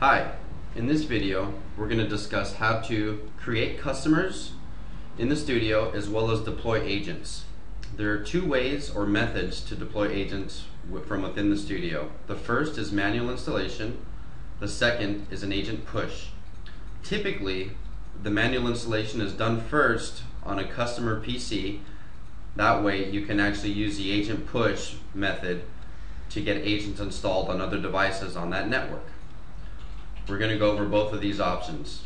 Hi, in this video we're going to discuss how to create customers in the studio as well as deploy agents. There are two ways or methods to deploy agents from within the studio. The first is manual installation, the second is an agent push. Typically the manual installation is done first on a customer PC. That way you can actually use the agent push method to get agents installed on other devices on that network. We're going to go over both of these options.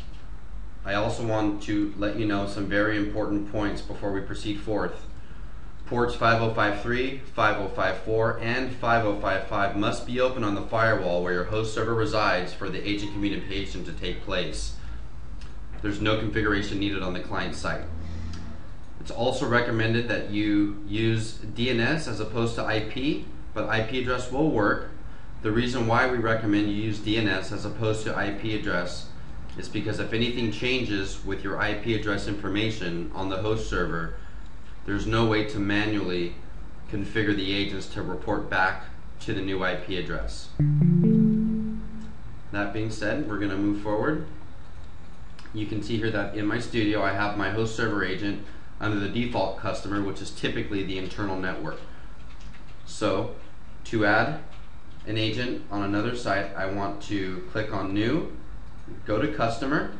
I also want to let you know some very important points before we proceed forth. Ports 5053, 5054, and 5055 must be open on the firewall where your host server resides for the agent communication to take place. There's no configuration needed on the client site. It's also recommended that you use DNS as opposed to IP, but IP address will work. The reason why we recommend you use DNS as opposed to IP address is because if anything changes with your IP address information on the host server, there's no way to manually configure the agents to report back to the new IP address. That being said, we're going to move forward. You can see here that in my studio I have my host server agent under the default customer, which is typically the internal network. So to add an agent on another site, I want to click on New, go to Customer,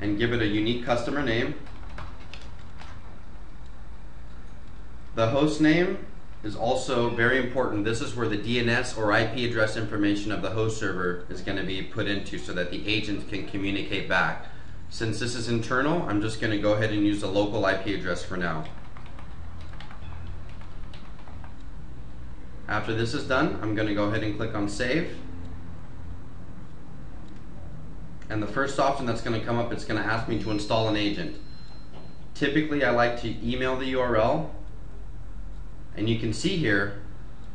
and give it a unique customer name. The host name is also very important. This is where the DNS or IP address information of the host server is going to be put into so that the agent can communicate back. Since this is internal, I'm just going to go ahead and use the local IP address for now. After this is done, I'm going to go ahead and click on Save. And the first option that's going to come up, it's going to ask me to install an agent. Typically, I like to email the URL. And you can see here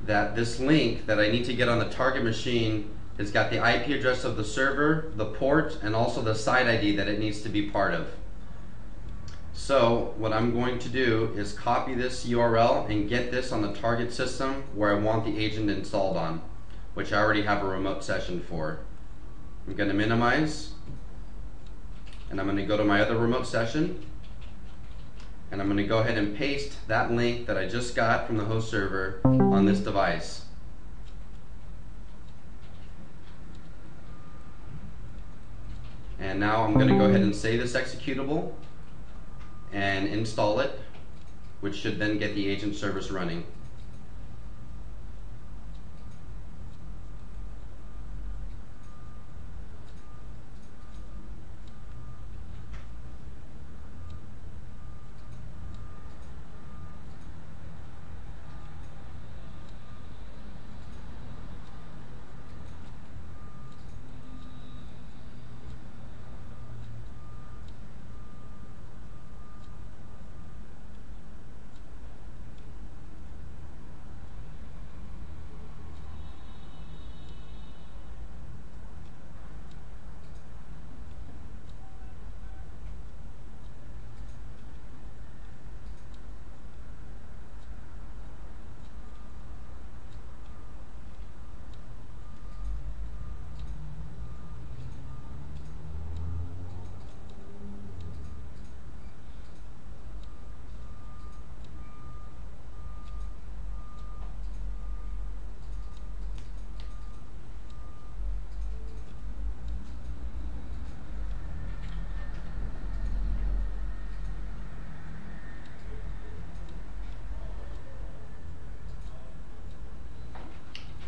that this link that I need to get on the target machine has got the IP address of the server, the port, and also the site ID that it needs to be part of. So what I'm going to do is copy this URL and get this on the target system where I want the agent installed on, which I already have a remote session for. I'm going to minimize, and I'm going to go to my other remote session, and I'm going to go ahead and paste that link that I just got from the host server on this device. And now I'm going to go ahead and save this executable and install it, which should then get the agent service running.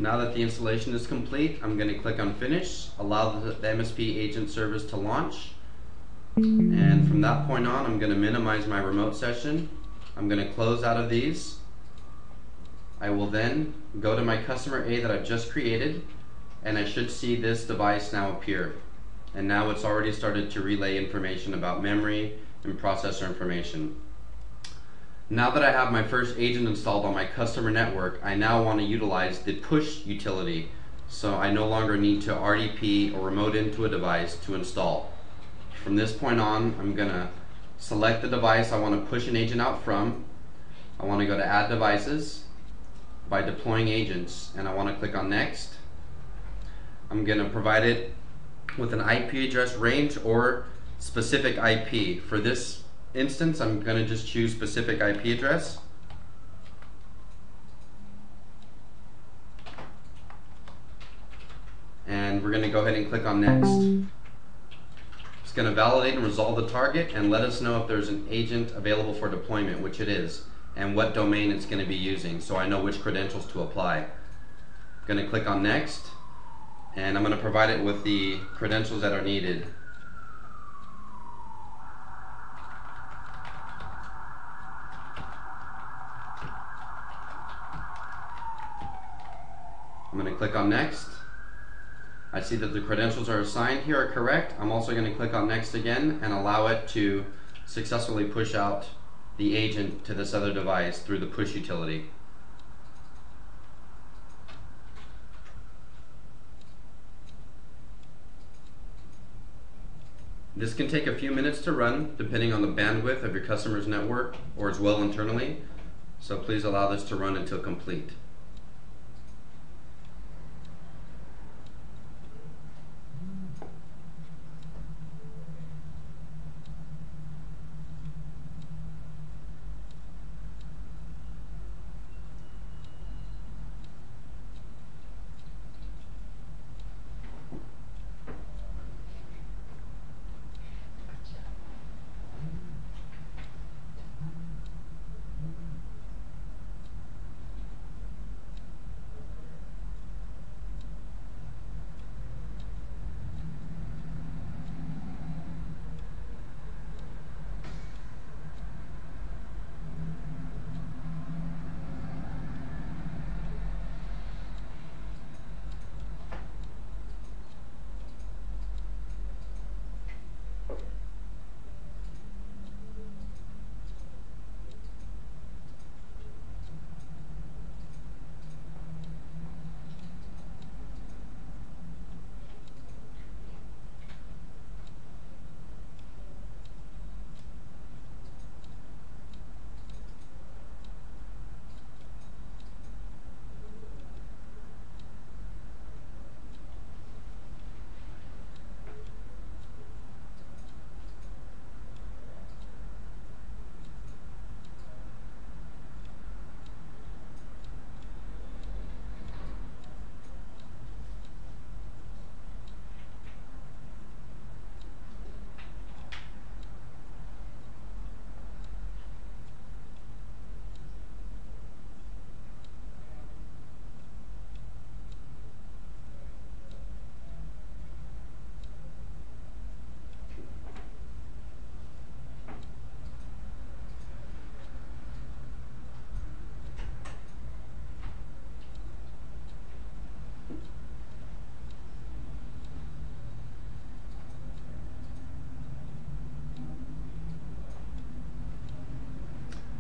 Now that the installation is complete, I'm going to click on Finish, allow the MSP agent service to launch, and from that point on I'm going to minimize my remote session. I'm going to close out of these. I will then go to my customer A that I've just created, and I should see this device now appear. And now it's already started to relay information about memory and processor information. Now that I have my first agent installed on my customer network, I now want to utilize the push utility, so I no longer need to RDP or remote into a device to install. From this point on, I'm going to select the device I want to push an agent out from. I want to go to Add Devices by deploying agents, and I want to click on Next. I'm going to provide it with an IP address range or specific IP. For this instance, I'm going to just choose specific IP address. And we're going to go ahead and click on next. It's going to validate and resolve the target and let us know if there's an agent available for deployment, which it is, and what domain it's going to be using, so I know which credentials to apply. I'm going to click on next, and I'm going to provide it with the credentials that are needed. I'm going to click on next. I see that the credentials are assigned here are correct. I'm also going to click on next again and allow it to successfully push out the agent to this other device through the push utility. This can take a few minutes to run depending on the bandwidth of your customer's network or as well internally, so please allow this to run until complete.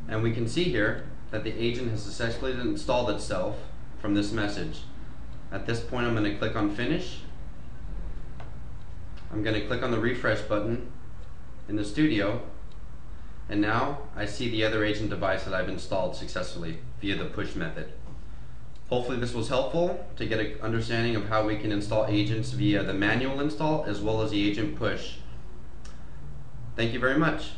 And we can see here that the agent has successfully installed itself from this message. At this point, I'm going to click on Finish. I'm going to click on the refresh button in the studio, and now I see the other agent device that I've installed successfully via the push method. Hopefully this was helpful to get an understanding of how we can install agents via the manual install as well as the agent push. Thank you very much.